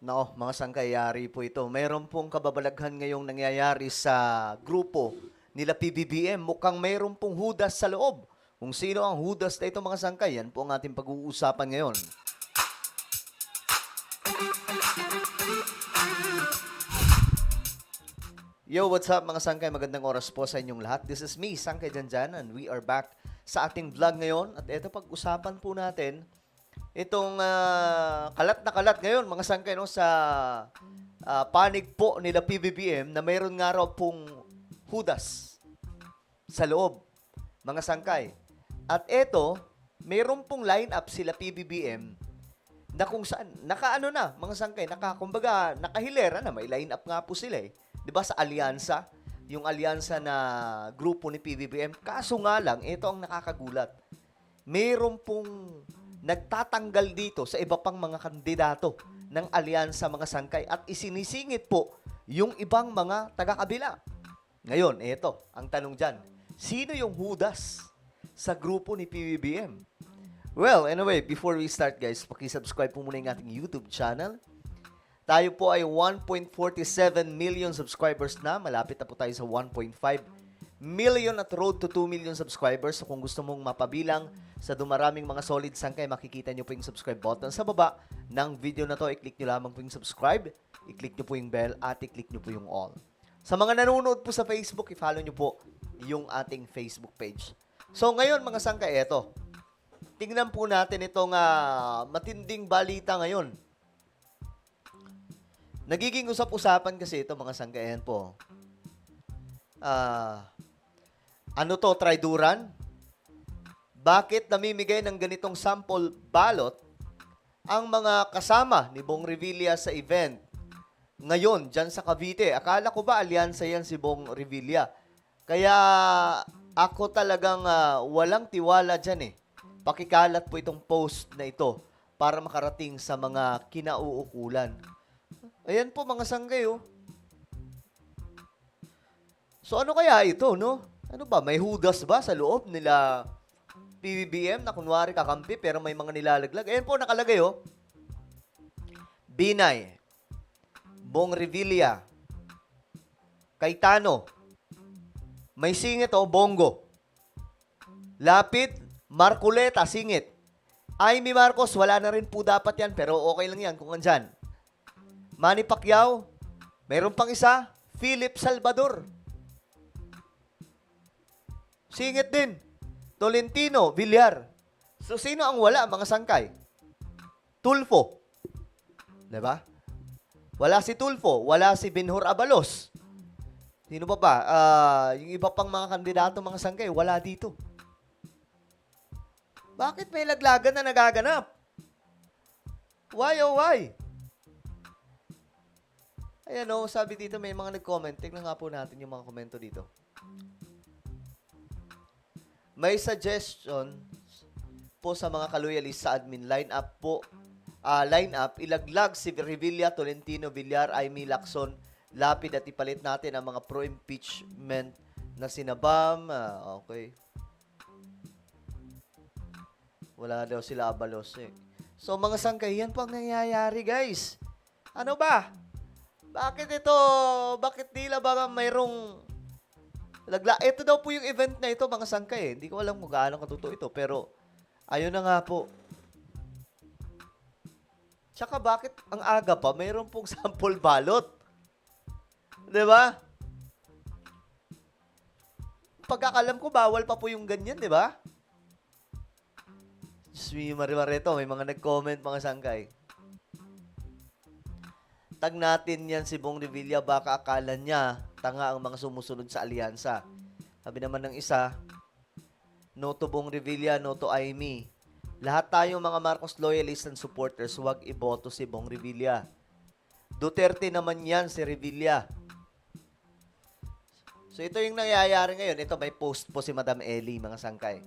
Nako, mga sangkayari po ito. Mayroon pong kababalaghan ngayong nangyayari sa grupo nila PBBM. Mukhang mayroon pong hudas sa loob. Kung sino ang hudas na ito mga sangkay, yan po ang ating pag-uusapan ngayon. Yo, what's up mga sangkay? Magandang oras po sa inyong lahat. This is me, Sangkay Janjan, and we are back sa ating vlog ngayon. At ito pag-usapan po natin itong kalat na kalat ngayon mga sangkay no, sa panig po nila PBBM na mayroon nga raw pong hudas sa loob mga sangkay. At ito, mayroon pong line-up sila PBBM na kung saan, nakaano na, mga sangkay, kumbaga, nakahilera na, may line-up nga po sila eh. 'Di ba sa alyansa, yung alyansa na grupo ni PBBM, kaso nga lang, ito ang nakakagulat. Mayroon pong nagtatanggal dito sa iba pang mga kandidato ng alyansa mga sangkay at isinisingit po yung ibang mga taga-kabila. Ngayon, ito, ang tanong dyan, sino yung hudas sa grupo ni PBBM? Well, anyway, before we start guys, pakisubscribe po muna yung ating YouTube channel. Tayo po ay 1.47 million subscribers na. Malapit na po tayo sa 1.5 million at road to 2 million subscribers. So kung gusto mong mapabilang sa dumaraming mga solid sangkay, makikita nyo po yung subscribe button sa baba ng video na to. I-click nyo lamang po yung subscribe, i-click nyo po yung bell, at i-click nyo po yung all. Sa mga nanonood po sa Facebook, i-follow nyo po yung ating Facebook page. So ngayon mga sangkay, eto. Tingnan po natin itong matinding balita ngayon. Nagiging usap-usapan kasi ito mga sangkayan po. Ano to, traiduran? Bakit namimigay ng ganitong sample ballot ang mga kasama ni Bong Revilla sa event ngayon dyan sa Cavite? Akala ko ba alyansa yan si Bong Revilla? Kaya ako talagang walang tiwala dyan eh. Pakikalat po itong post na ito para makarating sa mga kinauukulan. Ayan po mga sanggay oh. So ano kaya ito no? Ano ba? May hudas ba sa loob nila PBBM na kunwari kakampi pero may mga nilalaglag? Ayan po nakalagay oh. Binay, Bong Revilla, Cayetano, may singit oh, Bongo, Lapid, Marcoleta, singit. Amy Marcos, wala na rin po dapat yan pero okay lang yan kung andyan. Manny Pacquiao, mayroon pang isa, Philip Salvador. Singit din. Tolentino, Villar. So, sino ang wala, mga sangkay? Tulfo. Diba? Wala si Tulfo, wala si Benhur Abalos. Sino pa ba? Yung iba pang mga kandidato, mga sangkay, wala dito. Bakit may laglagan na nagaganap? Why oh why? Ayan o, sabi dito may mga nag-comment. Tingnan nga po natin yung mga komento dito. May suggestion po sa mga kaloyalist sa admin. Line up, ilaglag si Revilla, Tolentino, Villar, Amy, Lacson, Lapid at ipalit natin ang mga pro-impeachment na sinabam. Okay. Wala daw sila Abalos eh. So mga sangkay, yan po ang nangyayari guys. Ano ba? Bakit ito? Bakit nila ba mayroong lagla? Ito daw po yung event na ito, mga sangkay eh. Hindi ko alam kung gaano katotoo ito, pero ayun na nga po. Tsaka bakit ang aga pa, mayroon pong sample ballot? Diba? Pagkakalam ko, bawal pa po yung ganyan, diba? Diyos me, marimareto, may mga nag-comment, mga sangkay. Tag natin yan si Bong Revilla, baka akala niya tanga ang mga sumusunod sa alyansa. Sabi naman ng isa, no to Bong Revilla, no to Amy. Lahat tayo mga Marcos loyalists and supporters, huwag iboto si Bong Revilla. Duterte naman yan si Revilla. So ito yung nangyayari ngayon. Ito may post po si Madam Ellie, mga sangkay.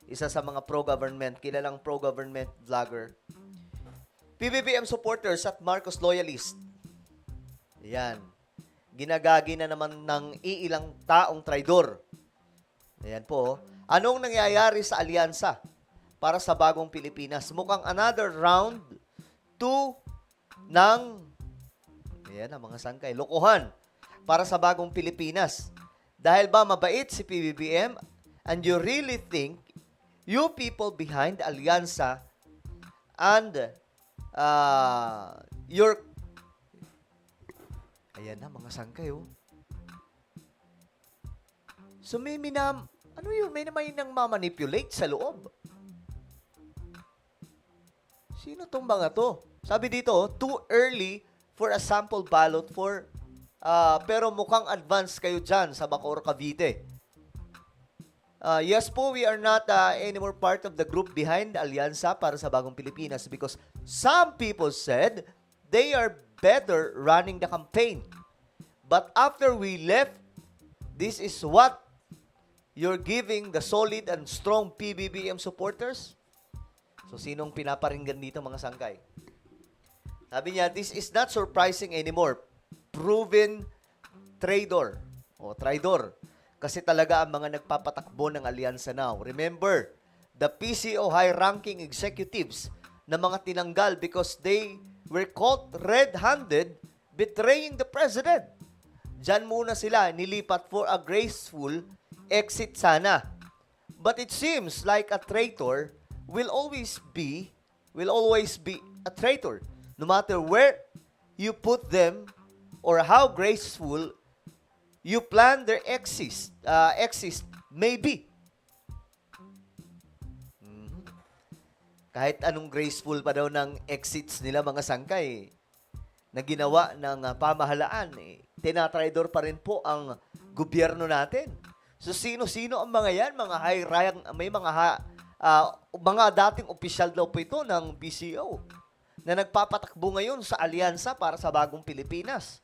Isa sa mga pro-government, kilalang pro-government vlogger. PBBM supporters at Marcos loyalists. Ayan. Ginagagi na naman ng iilang taong traidor. Ayan po. Anong nangyayari sa alyansa para sa bagong Pilipinas? Mukhang another round 2 ng Ayan na mga sangkay. Lokohan para sa bagong Pilipinas. Dahil ba mabait si PBBM and you really think you people behind Alyansa and your... Ayan na mga sangkay, oh. So may ano yun? May naman nang mamanipulate sa loob. Sino tong mga to? Sabi dito, too early for a sample ballot for pero mukhang advance kayo dyan sa Bacoor, Cavite. Yes po, we are not anymore part of the group behind Alyansa para sa Bagong Pilipinas because some people said they are better running the campaign. But after we left, this is what you're giving the solid and strong PBBM supporters? So, sinong pinaparinggan dito mga sangkay? Sabi niya, this is not surprising anymore. Proven traitor o traidor. Kasi talaga ang mga nagpapatakbo ng alyansa now. Remember, the PCO high-ranking executives na mga tinanggal because they were caught red-handed betraying the president. Diyan muna sila nilipat for a graceful exit sana. But it seems like a traitor will always be a traitor. No matter where you put them or how graceful you plan their exist may be. Kahit anong graceful pa daw ng exits nila mga sangkay na ginawa ng pamahalaan, tinatraidor pa rin po ang gobyerno natin. So sino-sino ang mga yan? Mga high rank, may mga dating opisyal daw po ito ng PCO na nagpapatakbo ngayon sa alyansa para sa Bagong Pilipinas.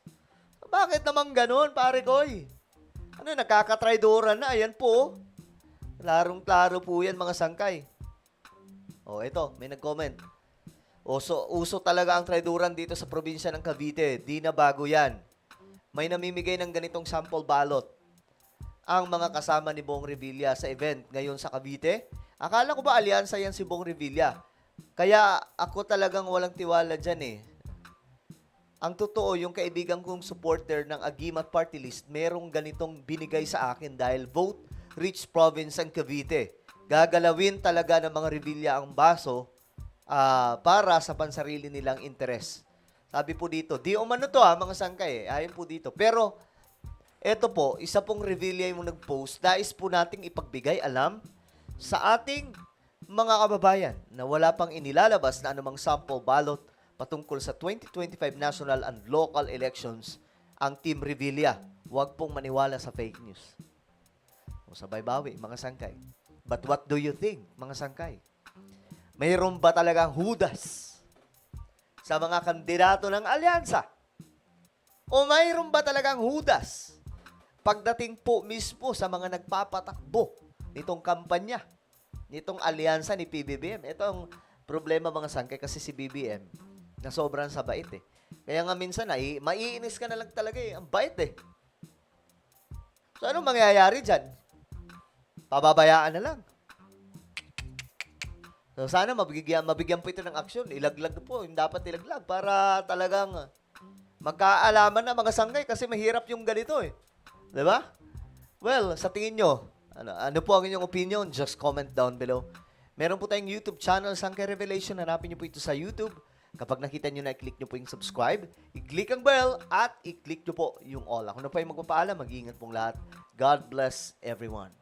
Bakit naman ganun, pare koy? Ano, nakakatraidoran na. Ayan po. Larong-klaro po yan, mga sangkay. O, ito, may nag-comment. Uso talaga ang traidoran dito sa probinsya ng Cavite. Di na bago yan. May namimigay ng ganitong sample ballot ang mga kasama ni Bong Revilla sa event ngayon sa Cavite. Akala ko ba alyansa yan si Bong Revilla? Kaya ako talagang walang tiwala dyan eh. Ang totoo, yung kaibigan kong supporter ng Agimat Party List, merong ganitong binigay sa akin dahil vote-rich province ang Cavite. Gagalawin talaga ng mga Revilla ang baso para sa pansarili nilang interes. Sabi po dito, di umano to mga sangkay ayon po dito. Pero, eto po, isa pong Revilla yung nag-post, nais po nating ipagbigay alam sa ating mga kababayan na wala pang inilalabas na anumang sample ballot patungkol sa 2025 national and local elections ang Team Revilla. Huwag pong maniwala sa fake news. O sabay bawi, mga sangkay. But what do you think, mga sangkay? Mayroon ba talagang hudas sa mga kandidato ng alyansa? O mayroon ba talagang hudas pagdating po mismo sa mga nagpapatakbo nitong kampanya, nitong alyansa ni PBBM? Ito ang problema, mga sangkay, kasi si BBM na sobrang sabait eh. Kaya nga minsan maiinis ka na lang talaga eh. Ang bait eh. So anong mangyayari dyan? Pababayaan na lang. So sana mabigyan po ito ng aksyon. Ilaglag po, yung dapat ilaglag para talagang magkaalaman na mga sangkay kasi mahirap yung ganito eh. 'Di ba? Well, sa tingin nyo, ano po ang inyong opinion? Just comment down below. Meron po tayong YouTube channel, Sangkay Revelation. Hanapin nyo po ito sa YouTube. Kapag nakita nyo na, i-click nyo po yung subscribe, i-click ang bell, at i-click nyo po yung all. Ako na po yung magpapaalam. Mag-iingat pong lahat. God bless everyone.